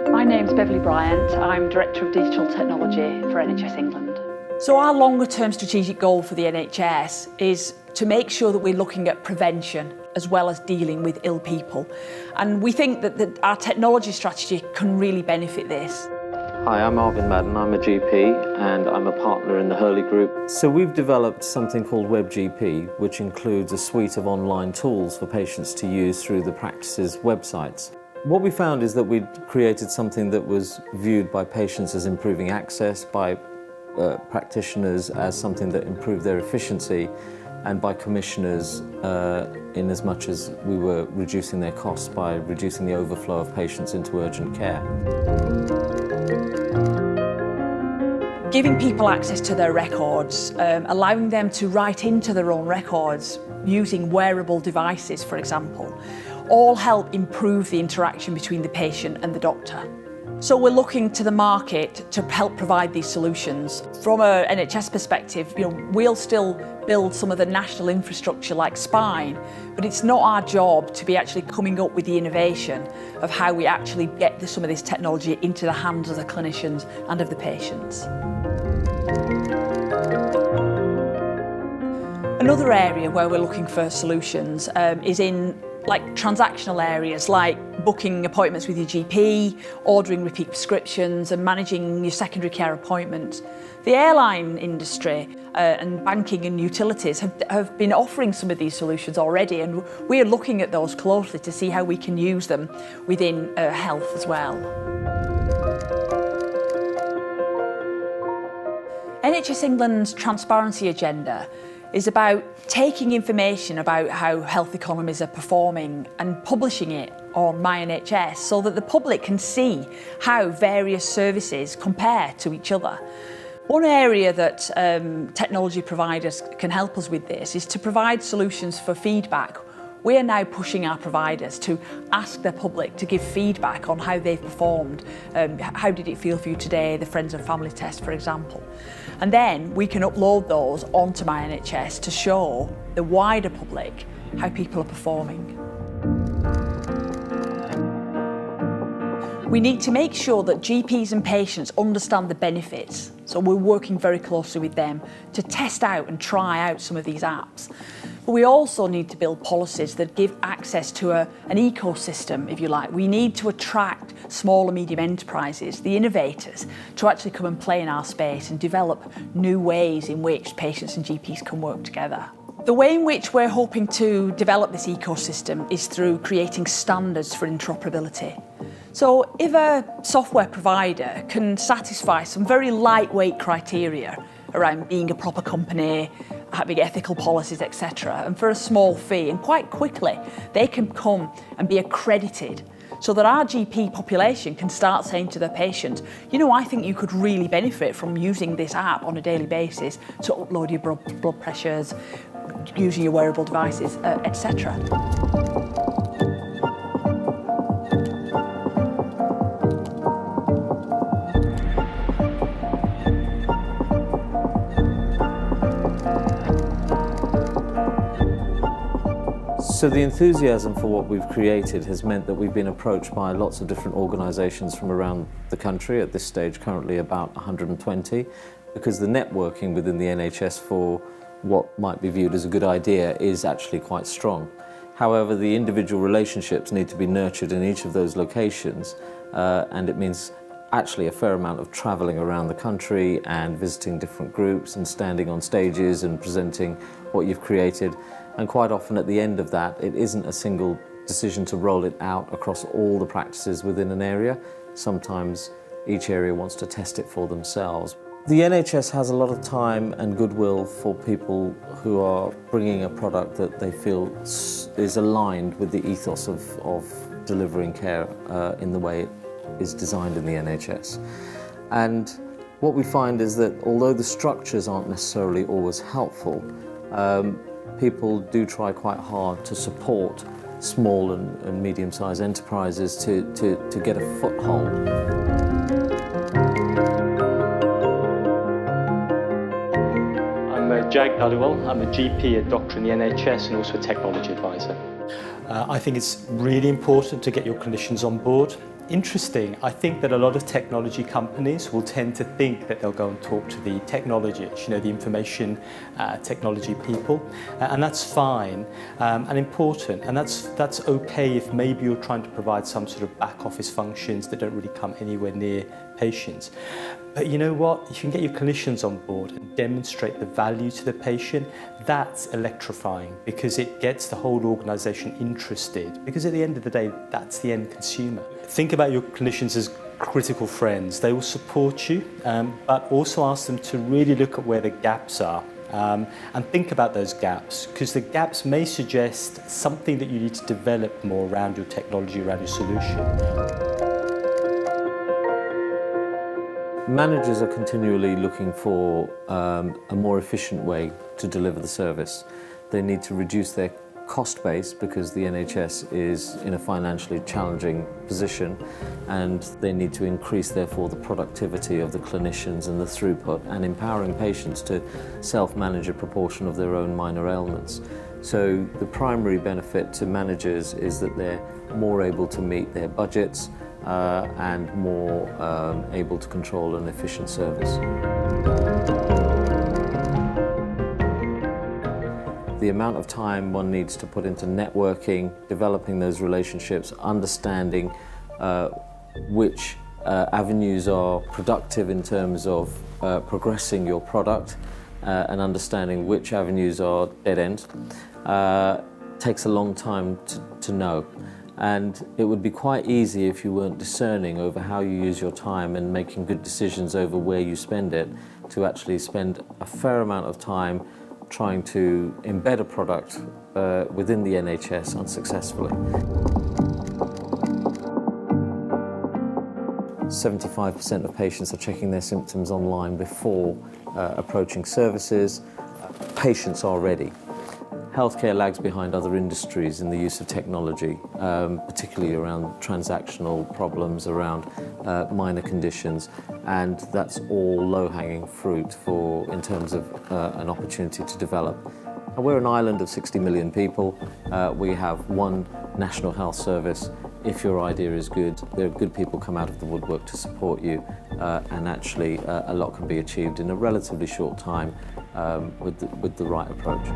My name's Beverly Bryant. I'm Director of Digital Technology for NHS England. So our longer term strategic goal for the NHS is to make sure that we're looking at prevention as well as dealing with ill people. And we think that our technology strategy can really benefit this. Hi, I'm Arvin Madden. I'm a GP and I'm a partner in the Hurley Group. So we've developed something called WebGP, which includes a suite of online tools for patients to use through the practice's websites. What we found is that we'd created something that was viewed by patients as improving access, by practitioners as something that improved their efficiency, and by commissioners in as much as we were reducing their costs by reducing the overflow of patients into urgent care. Giving people access to their records, allowing them to write into their own records using wearable devices, for example, all help improve the interaction between the patient and the doctor. So we're looking to the market to help provide these solutions. From an NHS perspective, we'll still build some of the national infrastructure like spine, but it's not our job to be actually coming up with the innovation of how we actually get some of this technology into the hands of the clinicians and of the patients. Another area where we're looking for solutions is in transactional areas like booking appointments with your GP, ordering repeat prescriptions and managing your secondary care appointments. The airline industry and banking and utilities have been offering some of these solutions already, and we are looking at those closely to see how we can use them within health as well. NHS England's transparency agenda is about taking information about how health economies are performing and publishing it on My NHS so that the public can see how various services compare to each other. One area that technology providers can help us with this is to provide solutions for feedback. We are now pushing our providers to ask their public to give feedback on how they've performed. How did it feel for you today, the friends and family test, for example. And then we can upload those onto My NHS to show the wider public how people are performing. We need to make sure that GPs and patients understand the benefits, so we're working very closely with them to test out and try out some of these apps. But we also need to build policies that give access to an ecosystem, if you like. We need to attract small and medium enterprises, the innovators, to actually come and play in our space and develop new ways in which patients and GPs can work together. The way in which we're hoping to develop this ecosystem is through creating standards for interoperability. So if a software provider can satisfy some very lightweight criteria around being a proper company, having ethical policies, etc., and for a small fee, and quite quickly they can come and be accredited so that our GP population can start saying to their patients, I think you could really benefit from using this app on a daily basis to upload your blood pressures, using your wearable devices, etc. So the enthusiasm for what we've created has meant that we've been approached by lots of different organisations from around the country, at this stage currently about 120, because the networking within the NHS for what might be viewed as a good idea is actually quite strong. However, the individual relationships need to be nurtured in each of those locations, and it means actually a fair amount of travelling around the country and visiting different groups and standing on stages and presenting what you've created. And quite often at the end of that, it isn't a single decision to roll it out across all the practices within an area. Sometimes each area wants to test it for themselves. The NHS has a lot of time and goodwill for people who are bringing a product that they feel is aligned with the ethos of delivering care in the way it is designed in the NHS. And what we find is that although the structures aren't necessarily always helpful, people do try quite hard to support small and medium-sized enterprises to get a foothold. I'm a Jag Dhaliwal. I'm a GP, a doctor in the NHS and also a technology advisor. I think it's really important to get your clinicians on board. Interesting, I think that a lot of technology companies will tend to think that they'll go and talk to the technologists, the information technology people, and that's fine and important, and that's okay if maybe you're trying to provide some sort of back office functions that don't really come anywhere near patients. But you know what? If you can get your clinicians on board and demonstrate the value to the patient, that's electrifying because it gets the whole organisation interested, because at the end of the day, that's the end consumer. Think about your clinicians as critical friends. They will support you, but also ask them to really look at where the gaps are and think about those gaps, because the gaps may suggest something that you need to develop more around your technology, around your solution. Managers are continually looking for a more efficient way to deliver the service. They need to reduce their cost base because the NHS is in a financially challenging position, and they need to increase therefore the productivity of the clinicians and the throughput, and empowering patients to self-manage a proportion of their own minor ailments. So the primary benefit to managers is that they're more able to meet their budgets and more able to control an efficient service. The amount of time one needs to put into networking, developing those relationships, understanding which avenues are productive in terms of progressing your product and understanding which avenues are dead end, takes a long time to know. And it would be quite easy if you weren't discerning over how you use your time and making good decisions over where you spend it, to actually spend a fair amount of time trying to embed a product within the NHS unsuccessfully. 75% of patients are checking their symptoms online before approaching services. Patients are ready. Healthcare lags behind other industries in the use of technology, particularly around transactional problems, around minor conditions, and that's all low-hanging fruit in terms of an opportunity to develop. We're an island of 60 million people. We have one national health service. If your idea is good, there are good people come out of the woodwork to support you, and actually a lot can be achieved in a relatively short time with the right approach.